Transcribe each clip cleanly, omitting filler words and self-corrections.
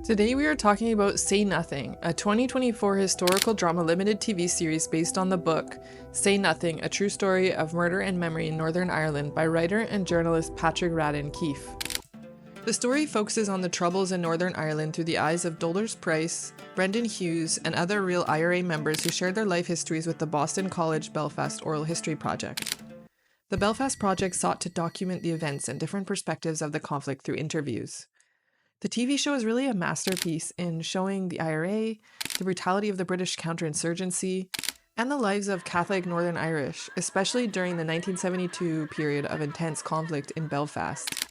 Today we are talking about Say Nothing, a 2024 historical drama limited TV series based on the book Say Nothing, A True Story of Murder and Memory in Northern Ireland by writer and journalist Patrick Radden Keefe. The story focuses on the troubles in Northern Ireland through the eyes of Dolours Price, Brendan Hughes, and other real IRA members who shared their life histories with the Boston College Belfast Oral History Project. The Belfast Project sought to document the events and different perspectives of the conflict through interviews. The TV show is really a masterpiece in showing the IRA, the brutality of the British counterinsurgency, and the lives of Catholic Northern Irish, especially during the 1972 period of intense conflict in Belfast.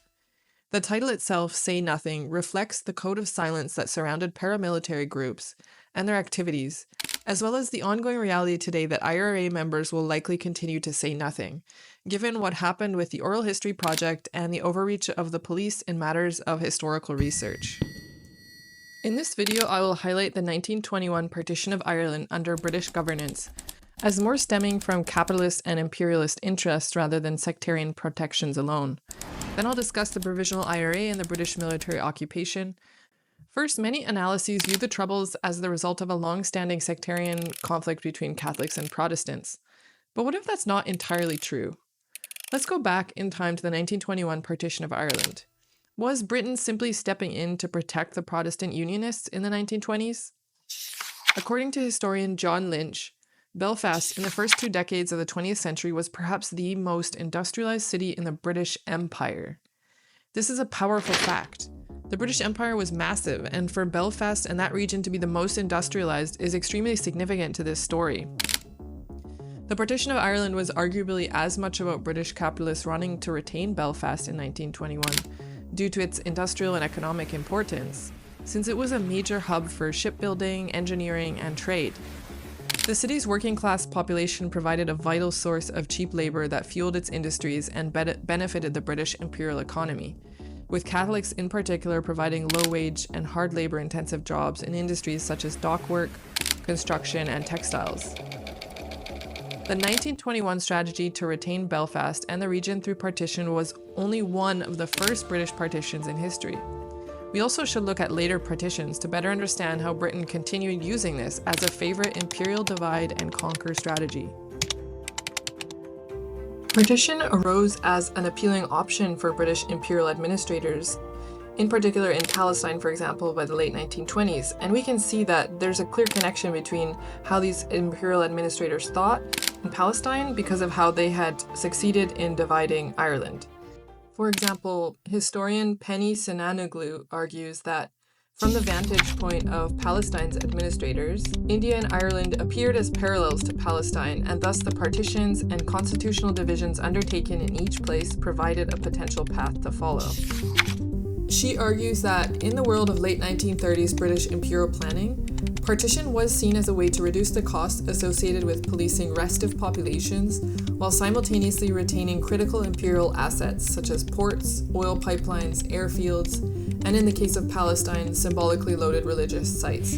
The title itself, Say Nothing, reflects the code of silence that surrounded paramilitary groups and their activities, as well as the ongoing reality today that IRA members will likely continue to say nothing, given what happened with the Oral History Project and the overreach of the police in matters of historical research. In this video, I will highlight the 1921 partition of Ireland under British governance, as more stemming from capitalist and imperialist interests rather than sectarian protections alone. Then I'll discuss the provisional IRA and the British military occupation. First, many analyses view the Troubles as the result of a long-standing sectarian conflict between Catholics and Protestants. But what if that's not entirely true? Let's go back in time to the 1921 partition of Ireland. Was Britain simply stepping in to protect the Protestant Unionists in the 1920s? According to historian John Lynch, Belfast in the first 2 decades of the 20th century was perhaps the most industrialized city in the British Empire. This is a powerful fact. The British Empire was massive, and for Belfast and that region to be the most industrialized is extremely significant to this story. The partition of Ireland was arguably as much about British capitalists wanting to retain Belfast in 1921 due to its industrial and economic importance, since it was a major hub for shipbuilding, engineering, and trade. The city's working-class population provided a vital source of cheap labor that fueled its industries and benefited the British imperial economy, with Catholics in particular providing low-wage and hard labor-intensive jobs in industries such as dockwork, construction, and textiles. The 1921 strategy to retain Belfast and the region through partition was only one of the first British partitions in history. We also should look at later partitions to better understand how Britain continued using this as a favorite imperial divide and conquer strategy. Partition arose as an appealing option for British imperial administrators, in particular in Palestine, for example, by the late 1920s, and we can see that there's a clear connection between how these imperial administrators thought in Palestine because of how they had succeeded in dividing Ireland. For example, historian Penny Sinanoglou argues that from the vantage point of Palestine's administrators, India and Ireland appeared as parallels to Palestine, and thus the partitions and constitutional divisions undertaken in each place provided a potential path to follow. She argues that in the world of late 1930s British imperial planning, partition was seen as a way to reduce the costs associated with policing restive populations while simultaneously retaining critical imperial assets such as ports, oil pipelines, airfields, and in the case of Palestine, symbolically loaded religious sites.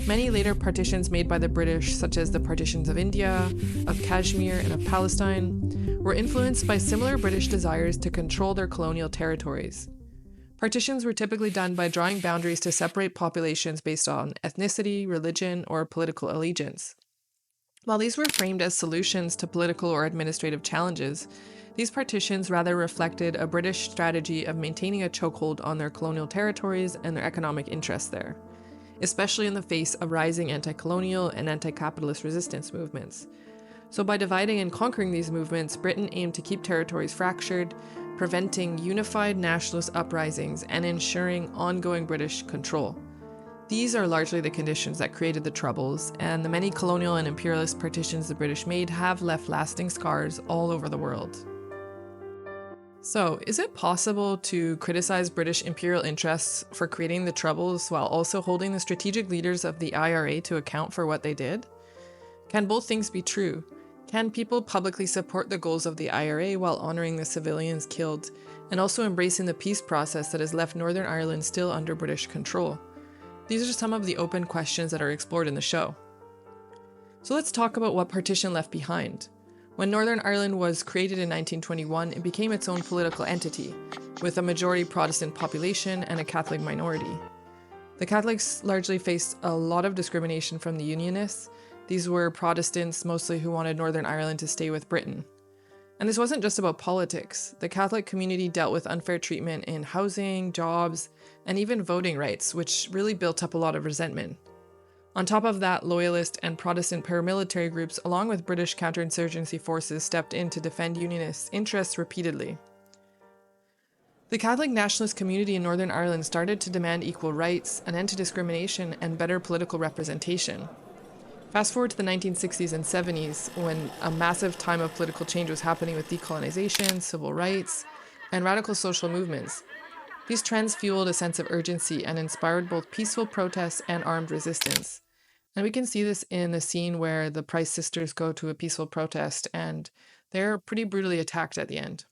Many later partitions made by the British, such as the partitions of India, of Kashmir, and of Palestine, were influenced by similar British desires to control their colonial territories. Partitions were typically done by drawing boundaries to separate populations based on ethnicity, religion, or political allegiance. While these were framed as solutions to political or administrative challenges, these partitions rather reflected a British strategy of maintaining a chokehold on their colonial territories and their economic interests there, especially in the face of rising anti-colonial and anti-capitalist resistance movements. So by dividing and conquering these movements, Britain aimed to keep territories fractured, preventing unified nationalist uprisings and ensuring ongoing British control. These are largely the conditions that created the Troubles, and the many colonial and imperialist partitions the British made have left lasting scars all over the world. So, is it possible to criticize British imperial interests for creating the Troubles while also holding the strategic leaders of the IRA to account for what they did? Can both things be true? Can people publicly support the goals of the IRA while honoring the civilians killed and also embracing the peace process that has left Northern Ireland still under British control? These are some of the open questions that are explored in the show. So let's talk about what partition left behind. When Northern Ireland was created in 1921, it became its own political entity, with a majority Protestant population and a Catholic minority. The Catholics largely faced a lot of discrimination from the Unionists. These were Protestants mostly who wanted Northern Ireland to stay with Britain. And this wasn't just about politics. The Catholic community dealt with unfair treatment in housing, jobs, and even voting rights, which really built up a lot of resentment. On top of that, Loyalist and Protestant paramilitary groups, along with British counterinsurgency forces, stepped in to defend Unionist interests repeatedly. The Catholic nationalist community in Northern Ireland started to demand equal rights, an end to discrimination, and better political representation. Fast forward to the 1960s and 70s, when a massive time of political change was happening with decolonization, civil rights, and radical social movements. These trends fueled a sense of urgency and inspired both peaceful protests and armed resistance. And we can see this in the scene where the Price sisters go to a peaceful protest and they're pretty brutally attacked at the end.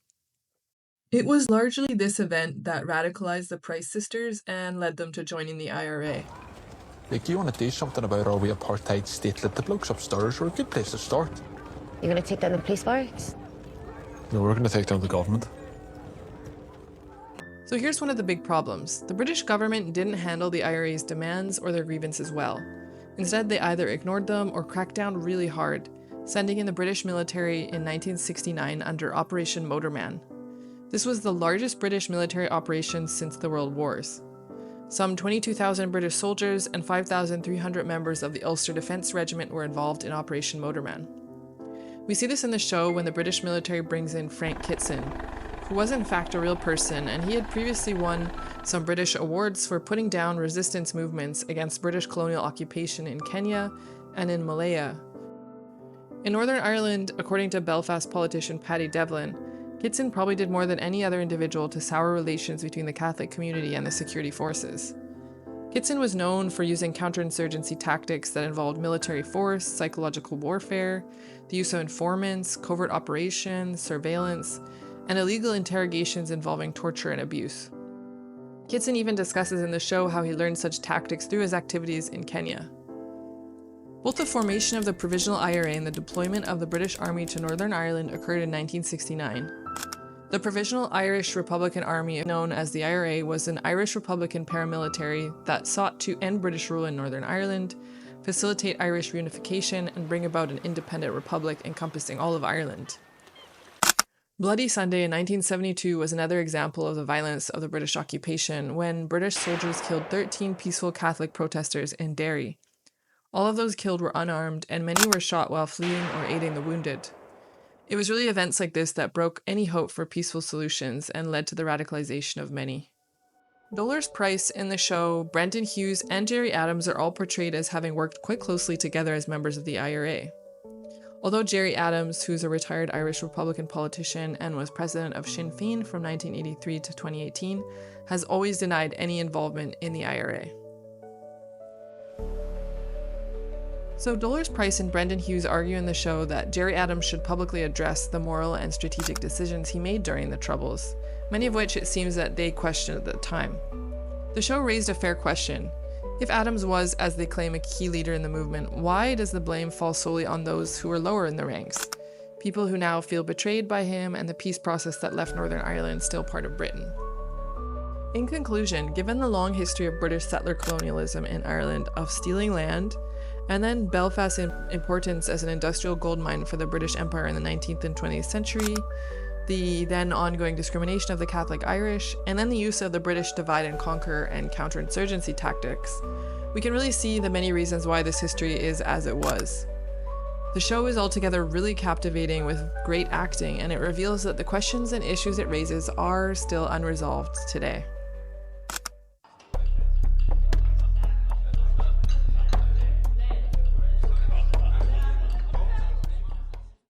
It was largely this event that radicalized the Price sisters and led them to joining the IRA. Like, you want to do something about our wee apartheid state? Let the blokes upstairs are a good place to start. You're going to take down the police barracks? No, we're going to take down the government. So here's one of the big problems. The British government didn't handle the IRA's demands or their grievances well. Instead, they either ignored them or cracked down really hard, sending in the British military in 1969 under Operation Motorman. This was the largest British military operation since the World Wars. Some 22,000 British soldiers and 5,300 members of the Ulster Defence Regiment were involved in Operation Motorman. We see this in the show when the British military brings in Frank Kitson, who was in fact a real person, and he had previously won some British awards for putting down resistance movements against British colonial occupation in Kenya and in Malaya. In Northern Ireland, according to Belfast politician Paddy Devlin, Kitson probably did more than any other individual to sour relations between the Catholic community and the security forces. Kitson was known for using counterinsurgency tactics that involved military force, psychological warfare, the use of informants, covert operations, surveillance, and illegal interrogations involving torture and abuse. Kitson even discusses in the show how he learned such tactics through his activities in Kenya. Both the formation of the Provisional IRA and the deployment of the British Army to Northern Ireland occurred in 1969. The Provisional Irish Republican Army, known as the IRA, was an Irish Republican paramilitary that sought to end British rule in Northern Ireland, facilitate Irish reunification, and bring about an independent republic encompassing all of Ireland. Bloody Sunday in 1972 was another example of the violence of the British occupation, when British soldiers killed 13 peaceful Catholic protesters in Derry. All of those killed were unarmed, and many were shot while fleeing or aiding the wounded. It was really events like this that broke any hope for peaceful solutions and led to the radicalization of many. Dolours, Price in the show, Brendan Hughes, and Gerry Adams are all portrayed as having worked quite closely together as members of the IRA. Although Gerry Adams, who's a retired Irish Republican politician and was president of Sinn Féin from 1983 to 2018, has always denied any involvement in the IRA. So Dolours, Price and Brendan Hughes argue in the show that Gerry Adams should publicly address the moral and strategic decisions he made during the Troubles, many of which it seems that they questioned at the time. The show raised a fair question. If Adams was, as they claim, a key leader in the movement, why does the blame fall solely on those who are lower in the ranks? People who now feel betrayed by him and the peace process that left Northern Ireland still part of Britain. In conclusion, given the long history of British settler colonialism in Ireland of stealing land, and then Belfast's importance as an industrial gold mine for the British Empire in the 19th and 20th century, the then ongoing discrimination of the Catholic Irish, and then the use of the British divide and conquer and counterinsurgency tactics, we can really see the many reasons why this history is as it was. The show is altogether really captivating with great acting, and it reveals that the questions and issues it raises are still unresolved today.